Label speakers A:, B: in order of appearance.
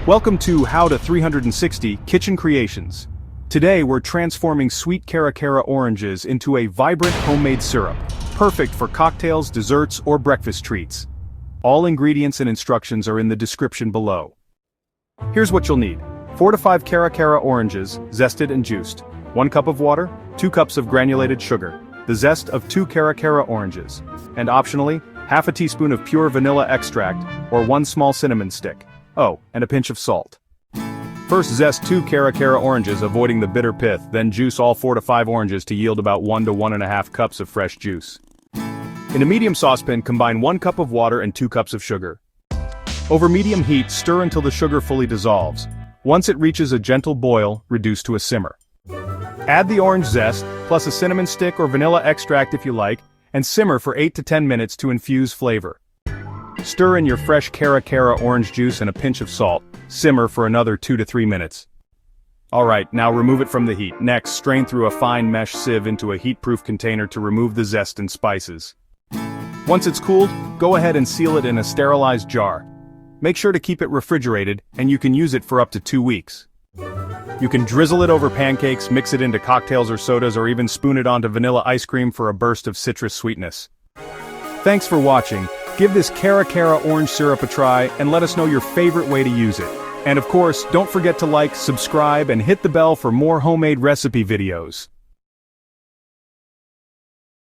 A: Welcome to How to 360 Kitchen Creations. Today we're transforming sweet Cara Cara oranges into a vibrant homemade syrup, perfect for cocktails, desserts, or breakfast treats. All ingredients and instructions are in the description below. Here's what you'll need. 4 to 5 Cara Cara oranges, zested and juiced. 1 cup of water, 2 cups of granulated sugar, the zest of 2 Cara Cara oranges, and optionally, half a teaspoon of pure vanilla extract, or 1 small cinnamon stick. Oh, and a pinch of salt. First zest 2 Cara Cara oranges, avoiding the bitter pith, then juice all 4 to 5 oranges to yield about 1 to 1.5 cups of fresh juice. In a medium saucepan, combine 1 cup of water and 2 cups of sugar. Over medium heat, stir until the sugar fully dissolves. Once it reaches a gentle boil, reduce to a simmer. Add the orange zest, plus a cinnamon stick or vanilla extract if you like, and simmer for 8 to 10 minutes to infuse flavor. Stir in your fresh Cara Cara orange juice and a pinch of salt. Simmer for another 2 to 3 minutes. Alright, now remove it from the heat. Next, strain through a fine mesh sieve into a heat-proof container to remove the zest and spices. Once it's cooled, go ahead and seal it in a sterilized jar. Make sure to keep it refrigerated, and you can use it for up to 2 weeks. You can drizzle it over pancakes, mix it into cocktails or sodas, or even spoon it onto vanilla ice cream for a burst of citrus sweetness. Thanks for watching. Give this Cara Cara orange syrup a try, and let us know your favorite way to use it. And of course, don't forget to like, subscribe, and hit the bell for more homemade recipe videos.